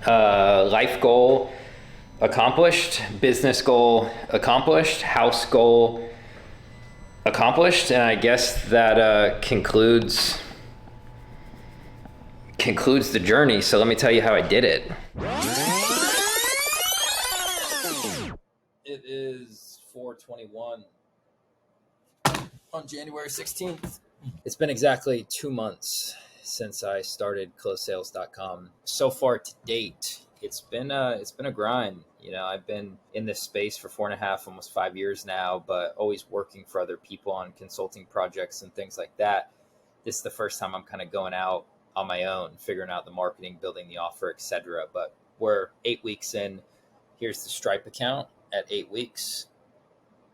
Life goal accomplished, business goal accomplished, house goal accomplished, and I guess that concludes the journey. So let me tell you how I did it. It is 4:21 on January 16th. It's been exactly 2 months since I started closesales.com. So far to date, it's been a grind. You know, I've been in this space for 4.5, almost 5 years now, but always working for other people on consulting projects and things like that. This is the first time I'm kind of going out on my own, figuring out the marketing, building the offer, etc. But we're 8 weeks in. Here's the Stripe account at 8 weeks.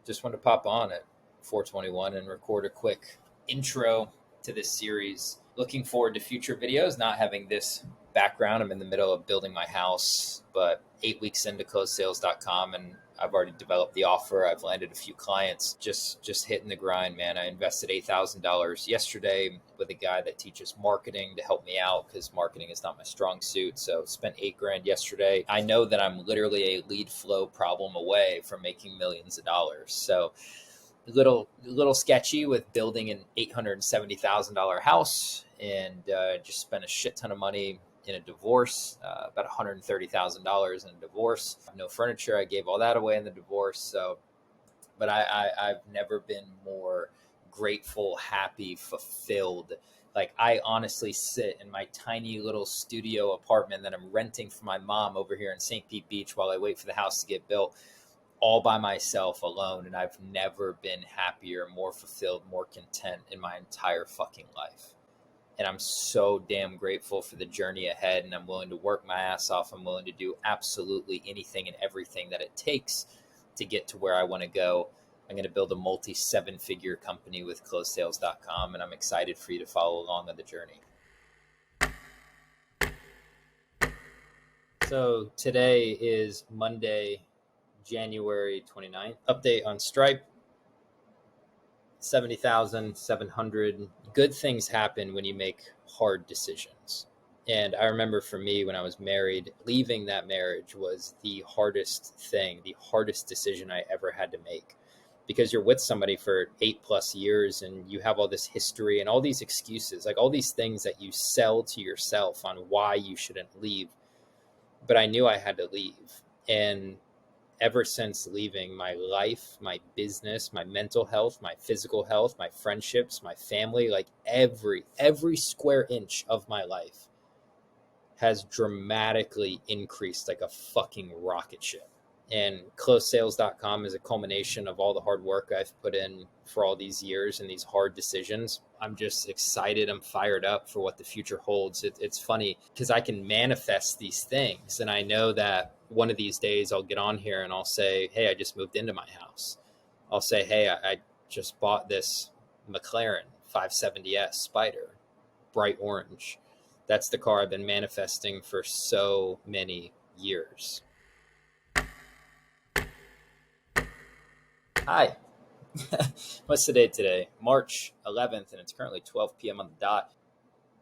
Just wanted to pop on at 4:21 and record a quick intro to this series. Looking forward to future videos, not having this background. I'm in the middle of building my house, but 8 weeks into closesales.com, and I've already developed the offer. I've landed a few clients, just hitting the grind, man. I invested $8,000 yesterday with a guy that teaches marketing to help me out because marketing is not my strong suit. So spent $8,000 yesterday. I know that I'm literally a lead flow problem away from making millions of dollars. So a little sketchy with building an $870,000 house, and just spent a shit ton of money in a divorce, about $130,000 in a divorce. No furniture. I gave all that away in the divorce. So, but I've never been more grateful, happy, fulfilled. Like, I honestly sit in my tiny little studio apartment that I'm renting from my mom over here in St. Pete Beach while I wait for the house to get built, all by myself alone. And I've never been happier, more fulfilled, more content in my entire fucking life. And I'm so damn grateful for the journey ahead. And I'm willing to work my ass off. I'm willing to do absolutely anything and everything that it takes to get to where I want to go. I'm going to build a multi-7-figure company with closesales.com. And I'm excited for you to follow along on the journey. So today is Monday, January 29th. Update on Stripe. 70,700. Good things happen when you make hard decisions. And I remember for me, when I was married, leaving that marriage was the hardest thing, the hardest decision I ever had to make. Because you're with somebody for 8+ years and you have all this history and all these excuses, like all these things that you sell to yourself on why you shouldn't leave. But I knew I had to leave. And ever since leaving, my life, my business, my mental health, my physical health, my friendships, my family, like every square inch of my life has dramatically increased like a fucking rocket ship. And closesales.com is a culmination of all the hard work I've put in for all these years and these hard decisions. I'm just excited. I'm fired up for what the future holds. It's funny because I can manifest these things. And I know that one of these days I'll get on here and I'll say, hey, I just moved into my house. I'll say, hey, I just bought this McLaren 570S Spider, bright orange. That's the car I've been manifesting for so many years. Hi. What's the date today? March 11th, and it's currently 12 p.m. on the dot.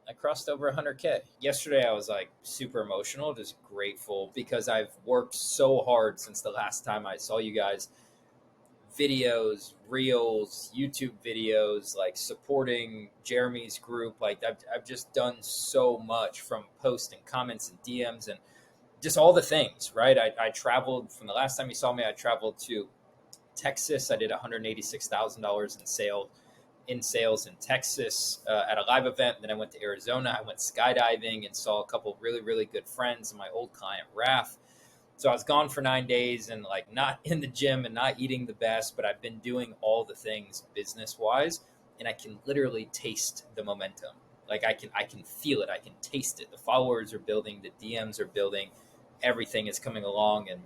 I crossed over 100K. Yesterday, I was like super emotional, just grateful because I've worked so hard since the last time I saw you guys. Videos, reels, YouTube videos, like supporting Jeremy's group. Like I've just done so much, from posts and comments and DMs and just all the things, right? I traveled from the last time you saw me. I traveled to Texas. I did $186,000 in sales in Texas at a live event. Then I went to Arizona. I went skydiving and saw a couple really, really good friends and my old client, Raph. So I was gone for 9 days and like not in the gym and not eating the best, but I've been doing all the things business wise, and I can literally taste the momentum. Like I can feel it. I can taste it. The followers are building, the DMs are building, everything is coming along. And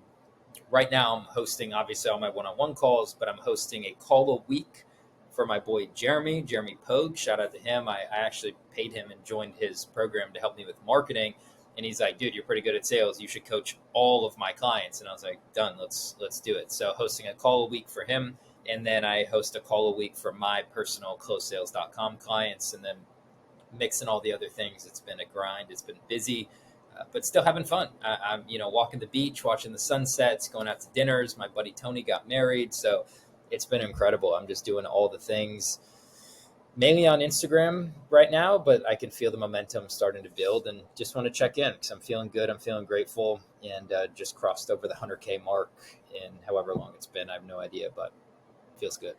right now I'm hosting, obviously, all my one-on-one calls, but I'm hosting a call a week for my boy Jeremy Pogue. Shout out to him. I actually paid him and joined his program to help me with marketing. And he's like, dude, you're pretty good at sales. You should coach all of my clients. And I was like, done, let's do it. So hosting a call a week for him. And then I host a call a week for my personal closesales.com clients, and then mixing all the other things. It's been a grind. It's been busy. but still having fun. I'm, walking the beach, watching the sunsets, going out to dinners. My buddy Tony got married. So it's been incredible. I'm just doing all the things mainly on Instagram right now, but I can feel the momentum starting to build and just want to check in because I'm feeling good. I'm feeling grateful and just crossed over the 100K mark in however long it's been. I have no idea, but it feels good.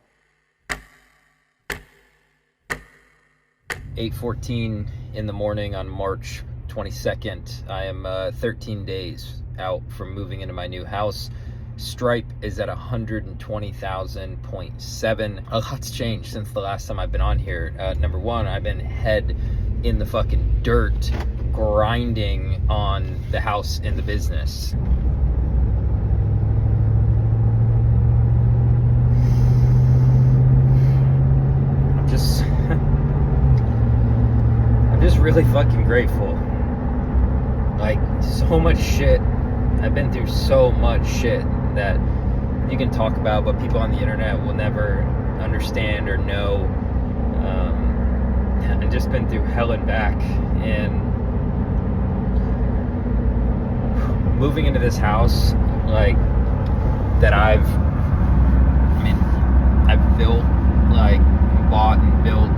8:14 in the morning on March 22nd. I am 13 days out from moving into my new house. Stripe is at 120,000.7. A lot's changed since the last time I've been on here. Number one, I've been head in the fucking dirt, grinding on the house and the business. I'm just really fucking grateful. Like, so much shit. I've been through so much shit that you can talk about, but people on the internet will never understand or know. I've just been through hell and back, and moving into this house, like, that I've built, like, bought and built,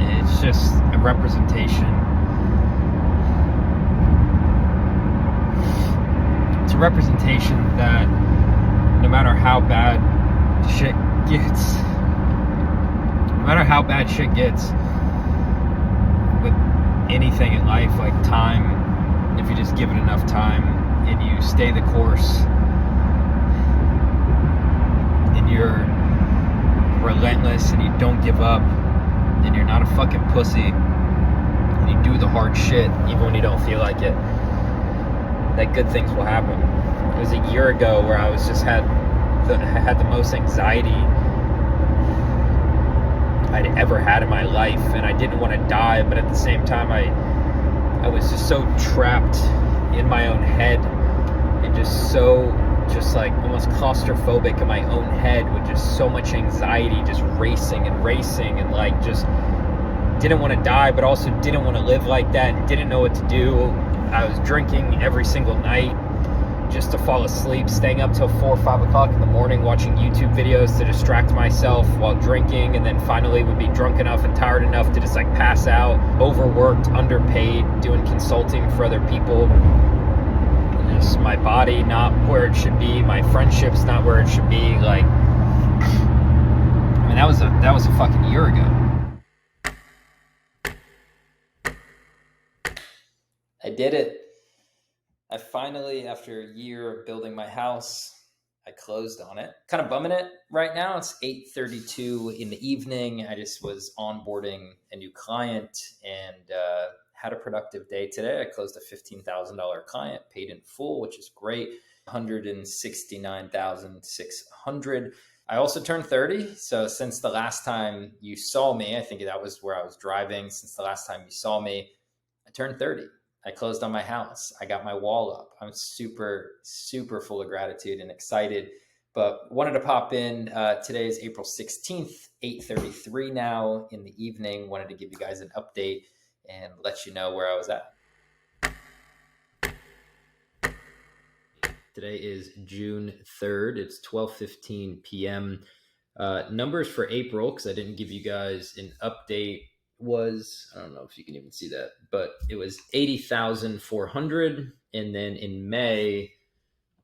and it's just a representation. It's a representation that no matter how bad shit gets, with anything in life, like time, if you just give it enough time and you stay the course and you're relentless and you don't give up and you're not a fucking pussy and you do the hard shit even when you don't feel like it, that good things will happen. It was a year ago where I was just had the most anxiety I'd ever had in my life, and I didn't want to die, but at the same time I was just so trapped in my own head and just like almost claustrophobic in my own head with just so much anxiety, just racing and like just didn't want to die, but also didn't want to live like that and didn't know what to do. I was drinking every single night just to fall asleep, staying up till 4 or 5 o'clock in the morning watching YouTube videos to distract myself while drinking, and then finally would be drunk enough and tired enough to just like pass out, overworked, underpaid, doing consulting for other people. Just my body not where it should be, my friendships not where it should be. Like, I mean, that was a fucking year ago. I did it. I finally, after a year of building my house, I closed on it. Kind of bumming it right now. It's 8:32 in the evening. I just was onboarding a new client and had a productive day today. I closed a $15,000 client, paid in full, which is great. $169,600. I also turned 30. So since the last time you saw me, I think that was where I was driving. Since the last time you saw me, I turned 30. I closed on my house. I got my wall up. I'm super, super full of gratitude and excited, but wanted to pop in. Today is April 16th, 8:33 now in the evening. Wanted to give you guys an update and let you know where I was at. Today is June 3rd. It's 12:15 p.m. Numbers for April, because I didn't give you guys an update, was, I don't know if you can even see that, but it was 80,400. And then in May,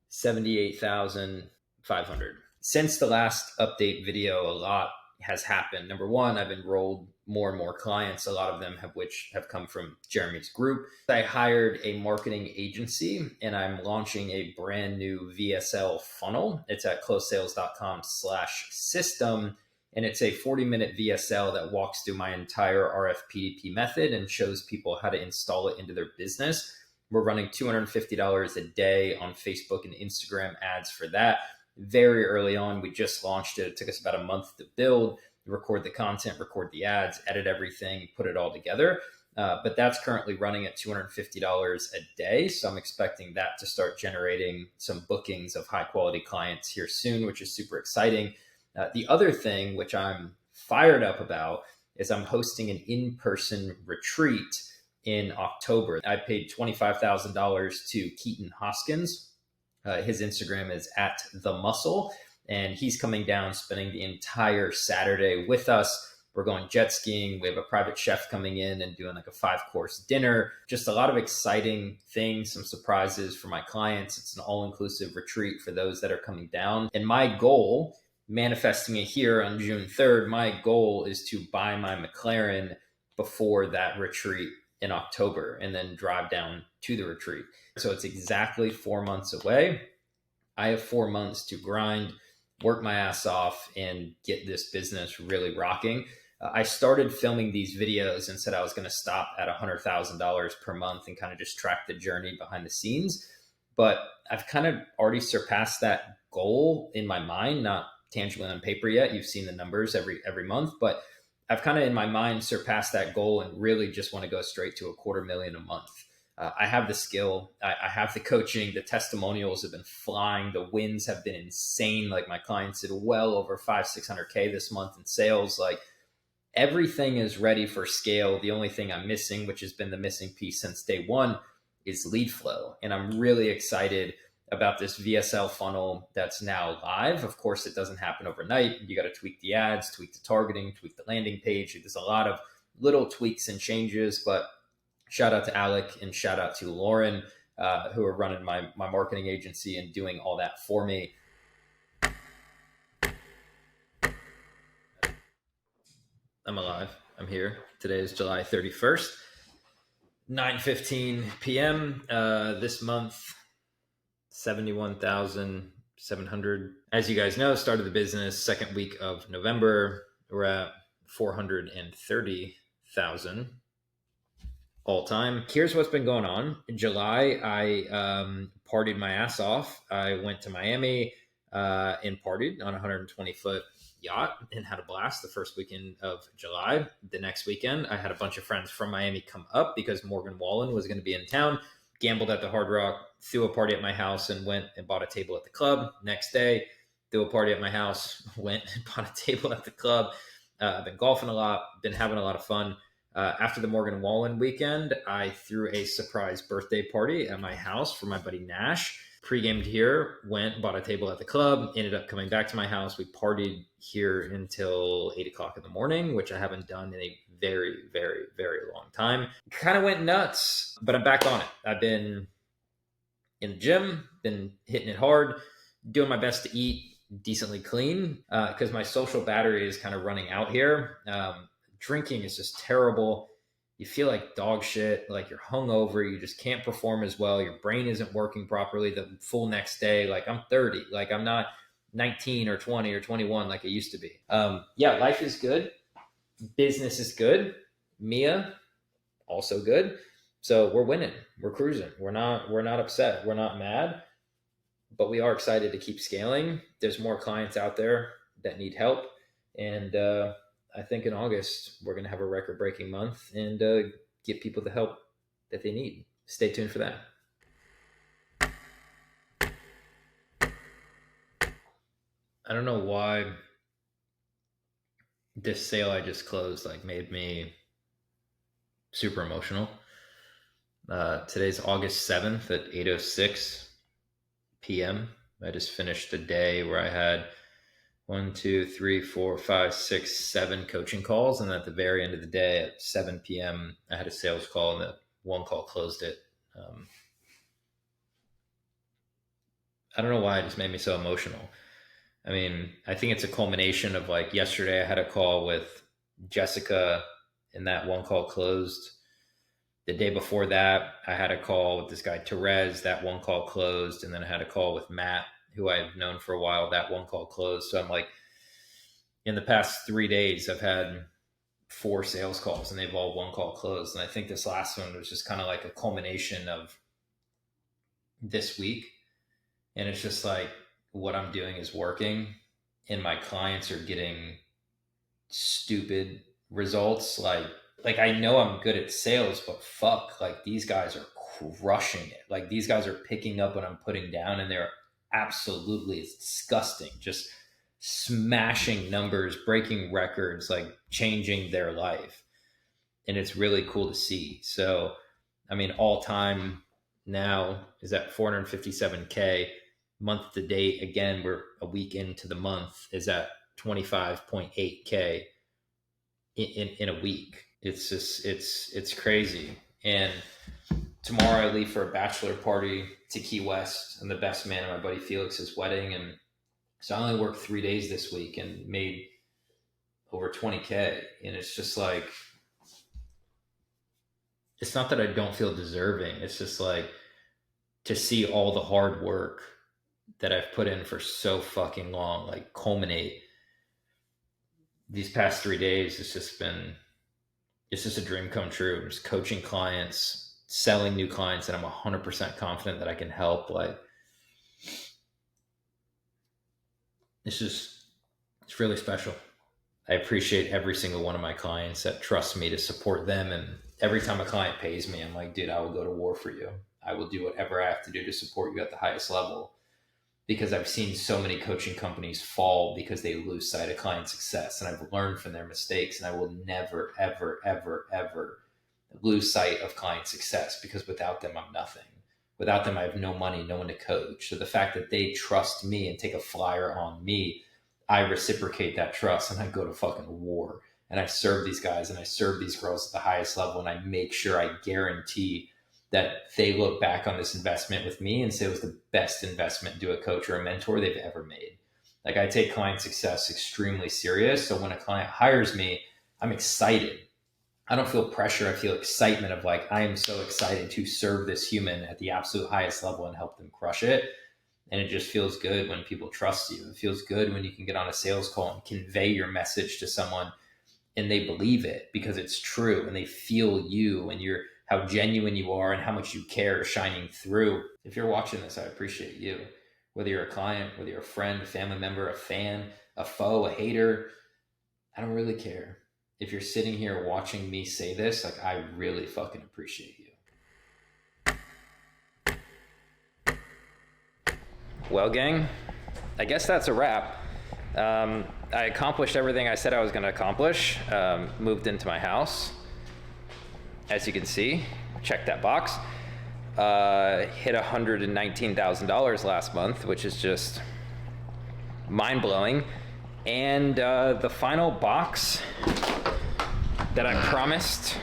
78,500. Since the last update video, a lot has happened. Number one, I've enrolled more and more clients, a lot of them which have come from Jeremy's group. I hired a marketing agency and I'm launching a brand new VSL funnel. It's at closesales.com/system. And it's a 40-minute VSL that walks through my entire RFPDP method and shows people how to install it into their business. We're running $250 a day on Facebook and Instagram ads for that. Very early on, we just launched it. It took us about a month to build, record the content, record the ads, edit everything, put it all together. But that's currently running at $250 a day. So I'm expecting that to start generating some bookings of high quality clients here soon, which is super exciting. The other thing, which I'm fired up about, is I'm hosting an in-person retreat in October. I paid $25,000 to Keaton Hoskins. His Instagram is @themuscle, and he's coming down, spending the entire Saturday with us. We're going jet skiing. We have a private chef coming in and doing like a 5-course dinner. Just a lot of exciting things, some surprises for my clients. It's an all-inclusive retreat for those that are coming down. And my goal, manifesting it here on June 3rd, my goal is to buy my McLaren before that retreat in October and then drive down to the retreat. So it's exactly 4 months away. I have 4 months to grind, work my ass off, and get this business really rocking. I started filming these videos and said I was going to stop at $100,000 per month and kind of just track the journey behind the scenes. But I've kind of already surpassed that goal in my mind, not tangibly on paper yet. You've seen the numbers every month, but I've kind of in my mind surpassed that goal and really just want to go straight to $250,000 a month. I have the skill. I have the coaching. The testimonials have been flying. The wins have been insane. Like my clients did well over 500-600K this month in sales. Like everything is ready for scale. The only thing I'm missing, which has been the missing piece since day one, is lead flow. And I'm really excited about this VSL funnel that's now live. Of course, it doesn't happen overnight. You got to tweak the ads, tweak the targeting, tweak the landing page. There's a lot of little tweaks and changes, but shout out to Alec and shout out to Lauren, who are running my marketing agency and doing all that for me. I'm alive. I'm here. Today is July 31st, 9:15 p.m. This month, 71,700. As you guys know, started the business second week of November. We're at 430,000 all time. Here's what's been going on. In July, I partied my ass off. I went to Miami and partied on a 120-foot yacht and had a blast the first weekend of July. The next weekend, I had a bunch of friends from Miami come up because Morgan Wallen was going to be in town. Gambled at the Hard Rock, threw a party at my house and went and bought a table at the club. Next day, threw a party at my house, went and bought a table at the club. I've been golfing a lot, been having a lot of fun. After the Morgan Wallen weekend, I threw a surprise birthday party at my house for my buddy Nash. Pre-gamed here, went, bought a table at the club, ended up coming back to my house. We partied here until 8 o'clock in the morning, which I haven't done in a very, very, very long time. Kind of went nuts, but I'm back on it. I've been in the gym, been hitting it hard, doing my best to eat decently clean because my social battery is kind of running out here. Drinking is just terrible. You feel like dog shit, like you're hungover, you just can't perform as well. Your brain isn't working properly the full next day. Like I'm 30, like I'm not 19 or 20 or 21 like I used to be. Yeah, life is good. Business is good. Mia, also good. So we're winning. We're cruising. We're not upset. We're not mad, but we are excited to keep scaling. There's more clients out there that need help. And I think in August, we're going to have a record-breaking month and give people the help that they need. Stay tuned for that. I don't know why this sale I just closed made me super emotional. Today's August 7th at 8:06 p.m. I just finished a day where I had 1, 2, 3, 4, 5, 6, 7 coaching calls. And at the very end of the day at 7 p.m., I had a sales call and that one call closed it. I don't know why it just made me so emotional. I mean, I think it's a culmination of yesterday I had a call with Jessica and that one call closed. The day before that, I had a call with this guy, Therese, that one call closed. And then I had a call with Matt, who I've known for a while, that one call closed. So I'm in the past 3 days, I've had 4 sales calls and they've all one call closed. And I think this last one was just kind of a culmination of this week. And it's just what I'm doing is working and my clients are getting stupid results. I know I'm good at sales, but fuck, these guys are crushing it. These guys are picking up what I'm putting down and they're absolutely, it's disgusting, just smashing numbers, breaking records, changing their life. and it's really cool to see. So, I mean, all time now is at 457K. Month to date, again, we're a week into the month, is at 25.8K in a week. It's just, it's crazy. And tomorrow I leave for a bachelor party to Key West. I'm the best man at my buddy Felix's wedding. And so I only worked 3 days this week and made over 20K. And it's just like, it's not that I don't feel deserving. It's just like to see all the hard work that I've put in for so fucking long, like culminate these past 3 days. It's just a dream come true. Just coaching clients, selling new clients that I'm 100% confident that I can help. Like, it's really special. I appreciate every single one of my clients that trust me to support them. And every time a client pays me, I'm like, dude, I will go to war for you. I will do whatever I have to do to support you at the highest level, because I've seen so many coaching companies fall because they lose sight of client success. And I've learned from their mistakes, and I will never, ever, ever, ever lose sight of client success, because without them, I'm nothing. Without them, I have no money, no one to coach. So the fact that they trust me and take a flyer on me, I reciprocate that trust, and I go to fucking war, and I serve these guys and I serve these girls at the highest level. And I make sure, I guarantee that they look back on this investment with me and say it was the best investment to a coach or a mentor they've ever made. Like, I take client success extremely serious. So when a client hires me, I'm excited. I don't feel pressure. I feel excitement of like, I am so excited to serve this human at the absolute highest level and help them crush it. And it just feels good when people trust you. It feels good when you can get on a sales call and convey your message to someone and they believe it because it's true, and they feel you and how genuine you are and how much you care shining through. If you're watching this, I appreciate you. Whether you're a client, whether you're a friend, a family member, a fan, a foe, a hater, I don't really care. If you're sitting here watching me say this, like, I really fucking appreciate you. Well, gang, I guess that's a wrap. I accomplished everything I said I was going to accomplish. Moved into my house. As you can see, check that box. Hit $119,000 last month, which is just mind-blowing. And the final box that I promised.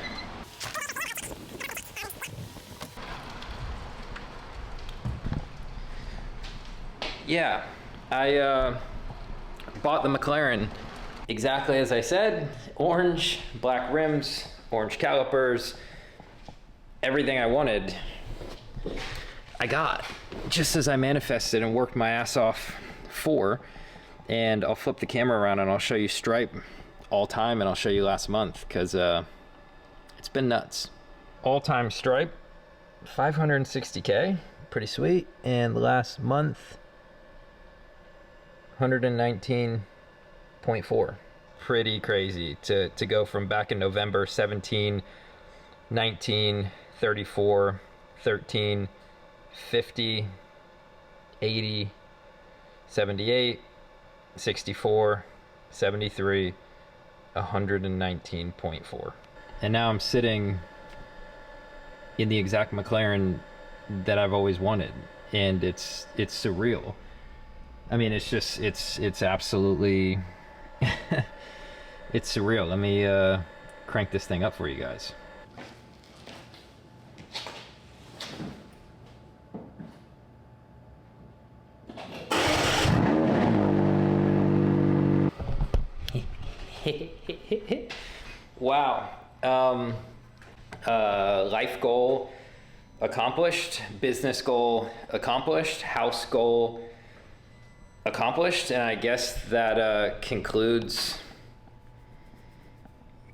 Yeah, I bought the McLaren exactly as I said. Orange, black rims, orange calipers, everything I wanted, I got, just as I manifested and worked my ass off for. And I'll flip the camera around and I'll show you Stripe all time, and I'll show you last month, because it's been nuts. All time Stripe, 560K, pretty sweet. And last month, 119.4. Pretty crazy to go from back in November 17, 19, 34, 13, 50, 80, 78, 64, 73, 119.4. And now I'm sitting in the exact McLaren that I've always wanted, and it's surreal. I mean, it's absolutely it's surreal. Let me crank this thing up for you guys. Wow. Life goal accomplished, business goal accomplished, house goal accomplished, and I guess that concludes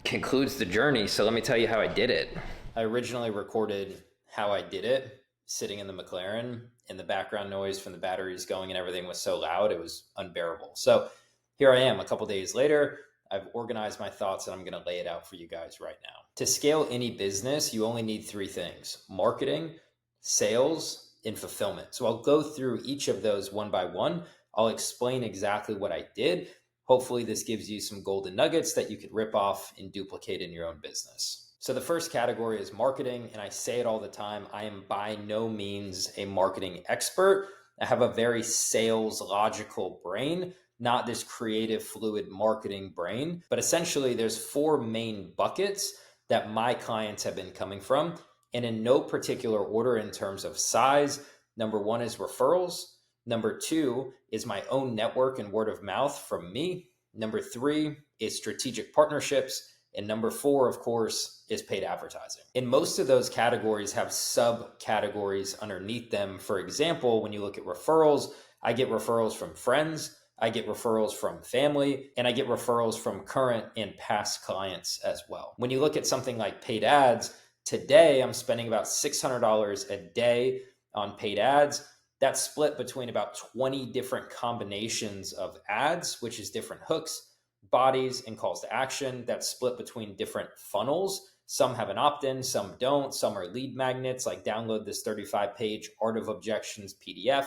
the journey. So let me tell you how I did it. I originally recorded how I did it sitting in the McLaren, and the background noise from the batteries going and everything was so loud it was unbearable. So here I am a couple days later. I've organized my thoughts and I'm going to lay it out for you guys right now. To scale any business, you only need three things: marketing, sales, and fulfillment. So I'll go through each of those one by one. I'll explain exactly what I did. Hopefully this gives you some golden nuggets that you could rip off and duplicate in your own business. So the first category is marketing, and I say it all the time. I am by no means a marketing expert. I have a very sales logical brain, not this creative, fluid marketing brain. But essentially, there's four main buckets that my clients have been coming from, and in no particular order in terms of size. Number one is referrals. Number two is my own network and word of mouth from me. Number three is strategic partnerships. And number four, of course, is paid advertising. And most of those categories have subcategories underneath them. For example, when you look at referrals, I get referrals from friends, I get referrals from family, and I get referrals from current and past clients as well. When you look at something like paid ads, today I'm spending about $600 a day on paid ads. That's split between about 20 different combinations of ads, which is different hooks, bodies, and calls to action. That's split between different funnels. Some have an opt-in, some don't. Some are lead magnets, like download this 35-page Art of Objections PDF.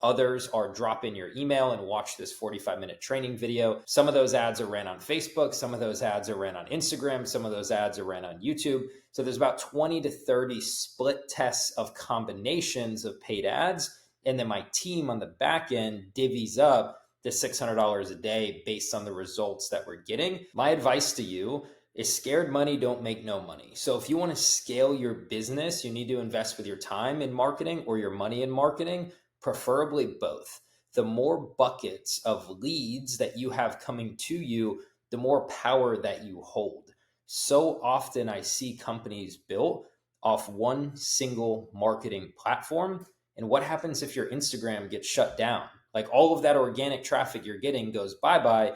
Others are drop in your email and watch this 45-minute training video. Some of those ads are ran on Facebook. Some of those ads are ran on Instagram. Some of those ads are ran on YouTube. So there's about 20 to 30 split tests of combinations of paid ads. And then my team on the back end divvies up the $600 a day based on the results that we're getting. My advice to you is scared money don't make no money. So if you want to scale your business, you need to invest with your time in marketing or your money in marketing, preferably both. The more buckets of leads that you have coming to you, the more power that you hold. So often I see companies built off one single marketing platform. And what happens if your Instagram gets shut down? Like all of that organic traffic you're getting goes bye-bye,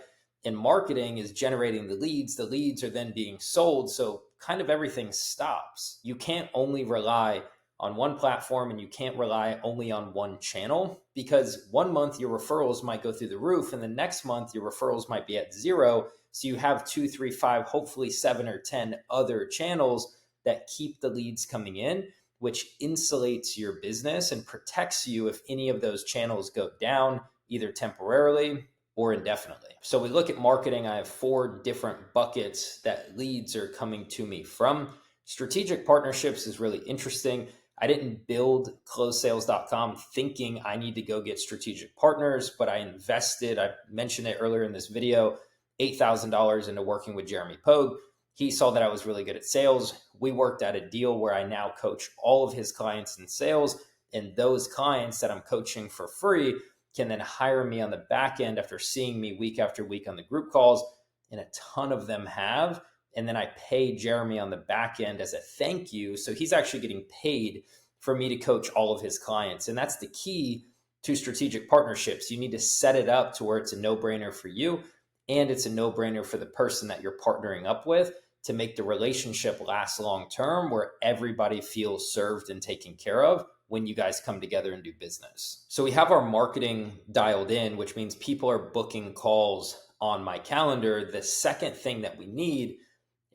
and marketing is generating the leads. The leads are then being sold. So kind of everything stops. You can't only rely on one platform and you can't rely only on one channel, because one month your referrals might go through the roof and the next month your referrals might be at zero. So you have 2, 3, 5, hopefully 7 or 10 other channels that keep the leads coming in, which insulates your business and protects you if any of those channels go down, either temporarily or indefinitely. So we look at marketing. I have 4 different buckets that leads are coming to me from. Strategic partnerships is really interesting. I didn't build closesales.com thinking I need to go get strategic partners, but I invested, I mentioned it earlier in this video, $8,000 into working with Jeremy Pogue. He saw that I was really good at sales. We worked out a deal where I now coach all of his clients in sales, and those clients that I'm coaching for free can then hire me on the back end after seeing me week after week on the group calls, and a ton of them have. And then I pay Jeremy on the back end as a thank you. So he's actually getting paid for me to coach all of his clients. And that's the key to strategic partnerships. You need to set it up to where it's a no-brainer for you, and it's a no-brainer for the person that you're partnering up with, to make the relationship last long-term, where everybody feels served and taken care of when you guys come together and do business. So we have our marketing dialed in, which means people are booking calls on my calendar. The second thing that we need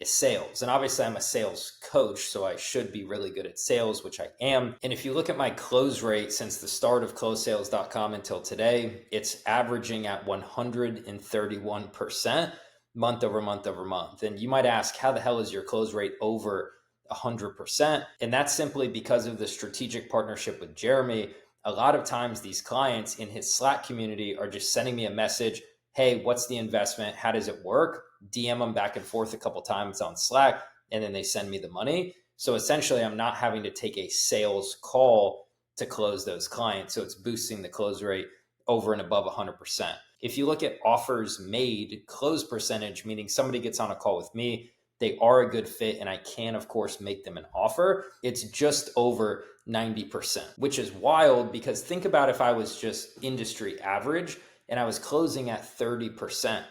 is sales. And obviously I'm a sales coach, so I should be really good at sales, which I am. And if you look at my close rate since the start of closesales.com until today, it's averaging at 131% month over month over month. And you might ask, how the hell is your close rate over 100%? And that's simply because of the strategic partnership with Jeremy. A lot of times these clients in his Slack community are just sending me a message, hey, what's the investment? How does it work? DM them back and forth a couple times on Slack, and then they send me the money. So essentially, I'm not having to take a sales call to close those clients. So it's boosting the close rate over and above 100%. If you look at offers made, close percentage, meaning somebody gets on a call with me, they are a good fit, and I can, of course, make them an offer, it's just over 90%, which is wild, because think about if I was just industry average and I was closing at 30%.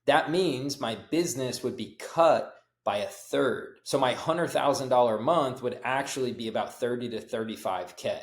That means my business would be cut by a third. So my $100,000 month would actually be about 30 to 35K.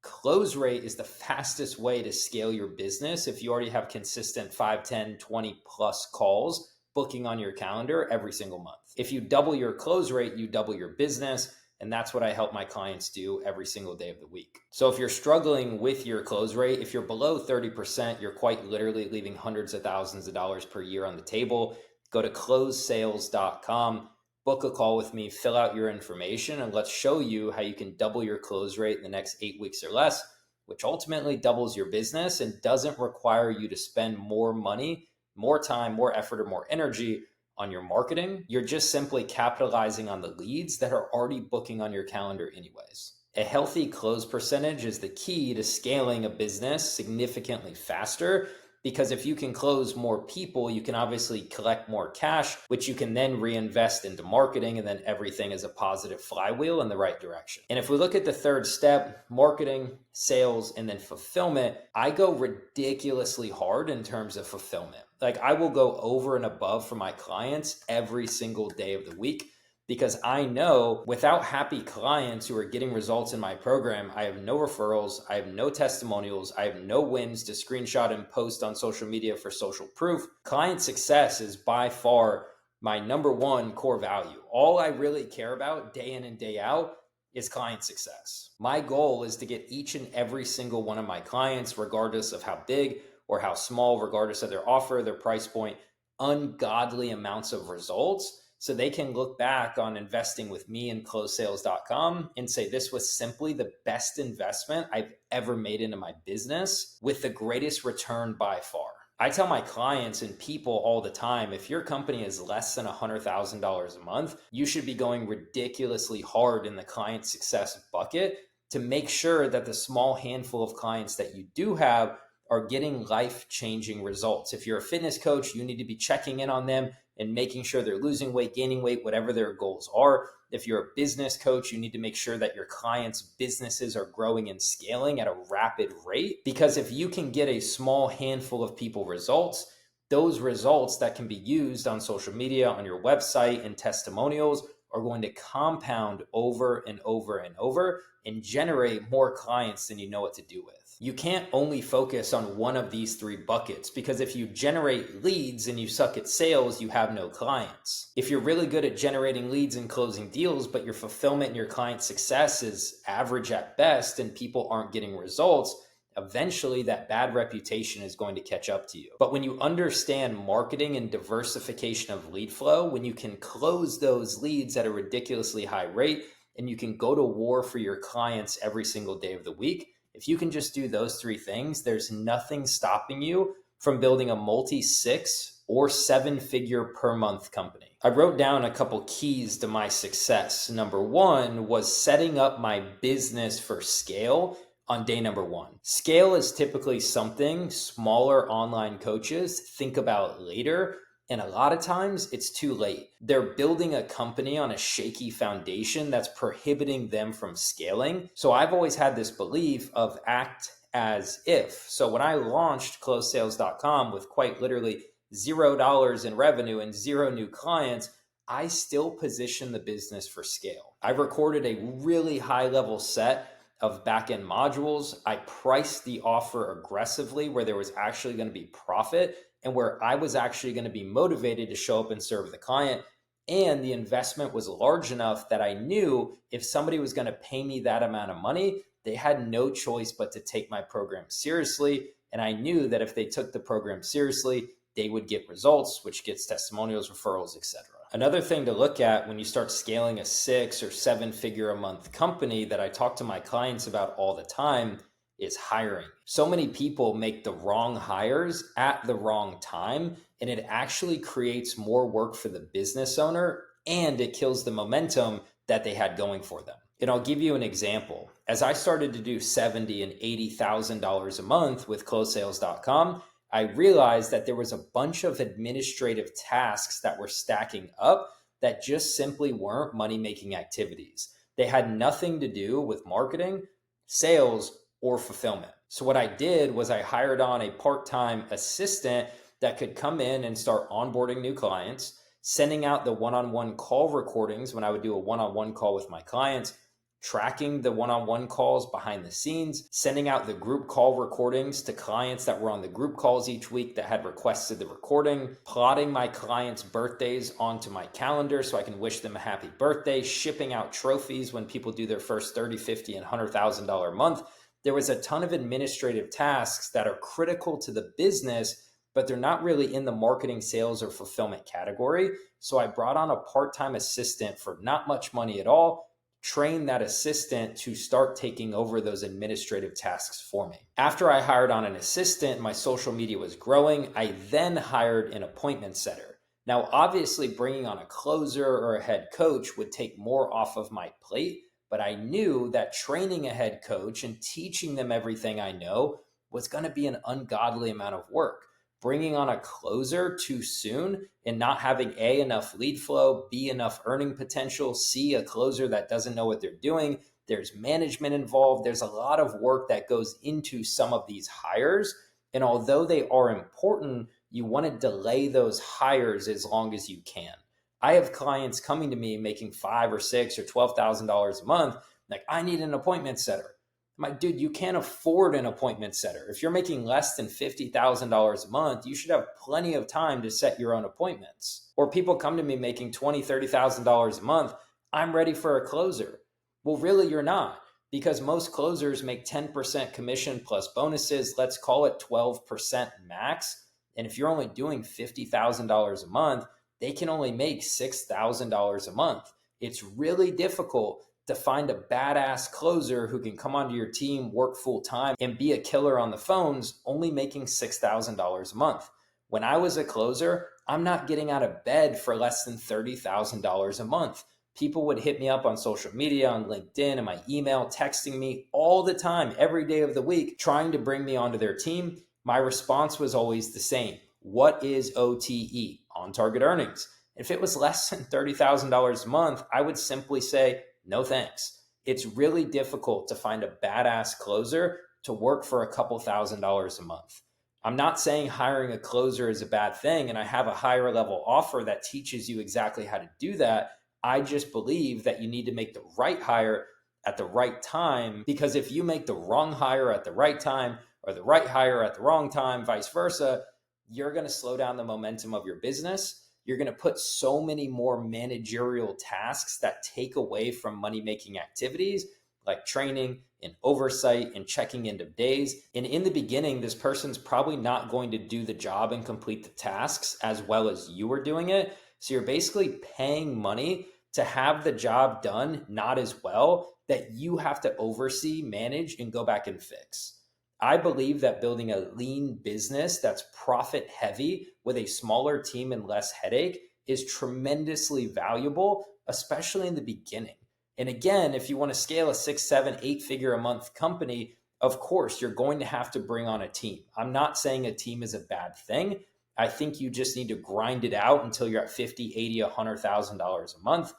Close rate is the fastest way to scale your business if you already have consistent 5, 10, 20 plus calls booking on your calendar every single month. If you double your close rate, you double your business. And that's what I help my clients do every single day of the week. So if you're struggling with your close rate, if you're below 30%, you're quite literally leaving hundreds of thousands of dollars per year on the table. Go to closesales.com, book a call with me, fill out your information, and let's show you how you can double your close rate in the next 8 weeks or less, which ultimately doubles your business and doesn't require you to spend more money, more time, more effort, or more energy on your marketing. You're just simply capitalizing on the leads that are already booking on your calendar anyways. A healthy close percentage is the key to scaling a business significantly faster, because if you can close more people, you can obviously collect more cash, which you can then reinvest into marketing, and then everything is a positive flywheel in the right direction. And if we look at the third step, marketing, sales, and then fulfillment, I go ridiculously hard in terms of fulfillment. Like, I will go over and above for my clients every single day of the week, because I know without happy clients who are getting results in my program, I have no referrals, I have no testimonials, I have no wins to screenshot and post on social media for social proof. Client success is by far my number one core value. All I really care about day in and day out is client success. My goal is to get each and every single one of my clients, regardless of how big or how small, regardless of their offer, their price point, ungodly amounts of results, so they can look back on investing with me in closesales.com and say, this was simply the best investment I've ever made into my business with the greatest return by far. I tell my clients and people all the time, if your company is less than $100,000 a month, you should be going ridiculously hard in the client success bucket to make sure that the small handful of clients that you do have are getting life-changing results. If you're a fitness coach, you need to be checking in on them and making sure they're losing weight, gaining weight, whatever their goals are. If you're a business coach, you need to make sure that your clients' businesses are growing and scaling at a rapid rate. Because if you can get a small handful of people results, those results that can be used on social media, on your website, and testimonials are going to compound over and over and over and generate more clients than you know what to do with. You can't only focus on one of these three buckets, because if you generate leads and you suck at sales, you have no clients. If you're really good at generating leads and closing deals, but your fulfillment and your client success is average at best and people aren't getting results, eventually that bad reputation is going to catch up to you. But when you understand marketing and diversification of lead flow, when you can close those leads at a ridiculously high rate and you can go to war for your clients every single day of the week, if you can just do those three things, there's nothing stopping you from building a multi-6 or 7-figure per month company. I wrote down a couple keys to my success. Number one was setting up my business for scale on day number one. Scale is typically something smaller online coaches think about later, and a lot of times it's too late. They're building a company on a shaky foundation that's prohibiting them from scaling. So I've always had this belief of act as if. So when I launched closesales.com with quite literally $0 in revenue and 0 new clients, I still position the business for scale. I recorded a really high level set of back-end modules. I priced the offer aggressively where there was actually going to be profit and where I was actually going to be motivated to show up and serve the client. And the investment was large enough that I knew if somebody was going to pay me that amount of money, they had no choice but to take my program seriously. And I knew that if they took the program seriously, they would get results, which gets testimonials, referrals, etc. Another thing to look at when you start scaling a 6 or 7-figure a month company that I talk to my clients about all the time is hiring. So many people make the wrong hires at the wrong time, and it actually creates more work for the business owner, and it kills the momentum that they had going for them. And I'll give you an example. As I started to do $70,000 and $80,000 a month with closesales.com, I realized that there was a bunch of administrative tasks that were stacking up that just simply weren't money-making activities. They had nothing to do with marketing, sales, or fulfillment. So what I did was I hired on a part-time assistant that could come in and start onboarding new clients, sending out the one-on-one call recordings when I would do a one-on-one call with my clients, tracking the one-on-one calls behind the scenes, sending out the group call recordings to clients that were on the group calls each week that had requested the recording, plotting my clients' birthdays onto my calendar so I can wish them a happy birthday, shipping out trophies when people do their first $30,000, $50,000, and $100,000 a month. There was a ton of administrative tasks that are critical to the business but they're not really in the marketing, sales, or fulfillment category. So I brought on a part-time assistant for not much money at all, train that assistant to start taking over those administrative tasks for me. After I hired on an assistant, my social media was growing. I then hired an appointment setter. Now, obviously, bringing on a closer or a head coach would take more off of my plate, but I knew that training a head coach and teaching them everything I know was going to be an ungodly amount of work. Bringing on a closer too soon and not having A, enough lead flow, B, enough earning potential, C, a closer that doesn't know what they're doing. There's management involved. There's a lot of work that goes into some of these hires. And although they are important, you want to delay those hires as long as you can. I have clients coming to me making $5,000 or $6,000 or $12,000 a month. Like, I need an appointment setter. I'm like, dude, you can't afford an appointment setter. If you're making less than $50,000 a month, you should have plenty of time to set your own appointments. Or people come to me making $20,000, $30,000 a month. I'm ready for a closer. Well, really, you're not, because most closers make 10% commission plus bonuses. Let's call it 12% max. And if you're only doing $50,000 a month, they can only make $6,000 a month. It's really difficult to find a badass closer who can come onto your team, work full time, and be a killer on the phones, only making $6,000 a month. When I was a closer, I'm not getting out of bed for less than $30,000 a month. People would hit me up on social media, on LinkedIn, and my email, texting me all the time, every day of the week, trying to bring me onto their team. My response was always the same. What is OTE? On target earnings. If it was less than $30,000 a month, I would simply say, no thanks. It's really difficult to find a badass closer to work for a couple $1,000s a month. I'm not saying hiring a closer is a bad thing, and I have a higher level offer that teaches you exactly how to do that. I just believe that you need to make the right hire at the right time, because if you make the wrong hire at the right time or the right hire at the wrong time, vice versa, you're going to slow down the momentum of your business. You're going to put so many more managerial tasks that take away from money-making activities like training and oversight and checking end of days. And in the beginning, this person's probably not going to do the job and complete the tasks as well as you are doing it. So you're basically paying money to have the job done not as well, that you have to oversee, manage, and go back and fix. I believe that building a lean business that's profit heavy with a smaller team and less headache is tremendously valuable, especially in the beginning. And again, if you want to scale a 6, 7, 8 figure a month company, of course, you're going to have to bring on a team. I'm not saying a team is a bad thing. I think you just need to grind it out until you're at $50,000, $80,000, $100,000 a month,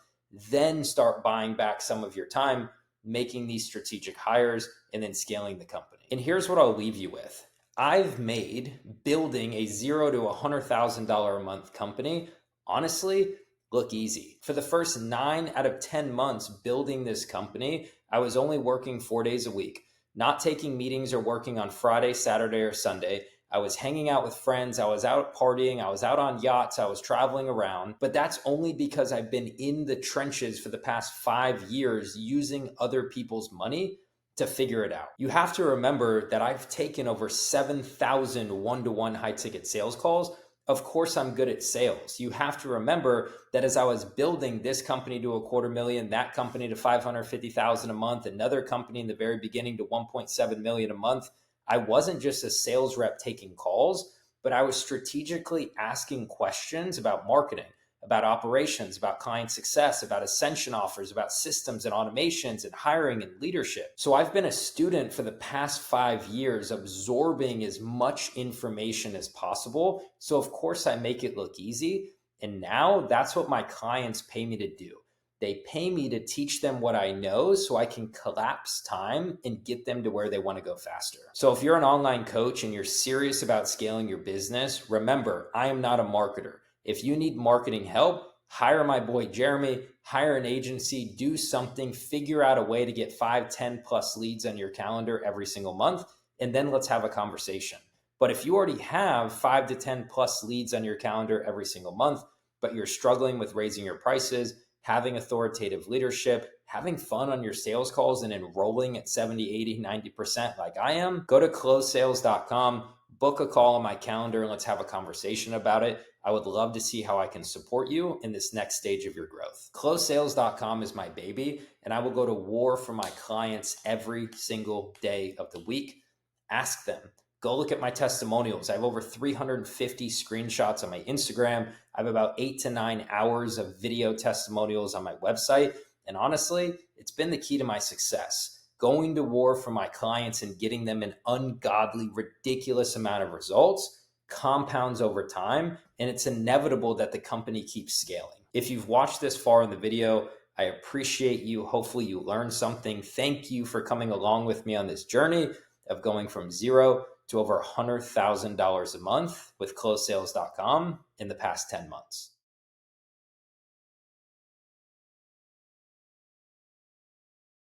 then start buying back some of your time, making these strategic hires, and then scaling the company. And here's what I'll leave you with. I've made building a $0 to $100,000 a month company, honestly, look easy. For the first 9 out of 10 months building this company, I was only working 4 days a week, not taking meetings or working on Friday, Saturday, or Sunday. I was hanging out with friends. I was out partying. I was out on yachts. I was traveling around. But that's only because I've been in the trenches for the past 5 years using other people's money to figure it out. You have to remember that I've taken over 7,000 one-to-one high-ticket sales calls. Of course, I'm good at sales. You have to remember that as I was building this company to $250,000, that company to $550,000 a month, another company in the very beginning to $1.7 million a month, I wasn't just a sales rep taking calls, but I was strategically asking questions about marketing, about operations, about client success, about ascension offers, about systems and automations and hiring and leadership. So I've been a student for the past 5 years, absorbing as much information as possible. So of course I make it look easy. And now that's what my clients pay me to do. They pay me to teach them what I know so I can collapse time and get them to where they want to go faster. So if you're an online coach and you're serious about scaling your business, remember, I am not a marketer. If you need marketing help, hire my boy Jeremy, hire an agency, do something, figure out a way to get 5, 10 plus leads on your calendar every single month, and then let's have a conversation. But if you already have 5 to 10 plus leads on your calendar every single month, but you're struggling with raising your prices, having authoritative leadership, having fun on your sales calls and enrolling at 70, 80, 90% like I am, go to closesales.com. book a call on my calendar and let's have a conversation about it. I would love to see how I can support you in this next stage of your growth. CloseSales.com is my baby, and I will go to war for my clients every single day of the week. Ask them. Go look at my testimonials. I have over 350 screenshots on my Instagram. I have about 8 to 9 hours of video testimonials on my website. And honestly, it's been the key to my success. Going to war for my clients and getting them an ungodly, ridiculous amount of results compounds over time, and it's inevitable that the company keeps scaling. If you've watched this far in the video, I appreciate you. Hopefully you learned something. Thank you for coming along with me on this journey of going from zero to over $100,000 a month with CloseSales.com in the past 10 months.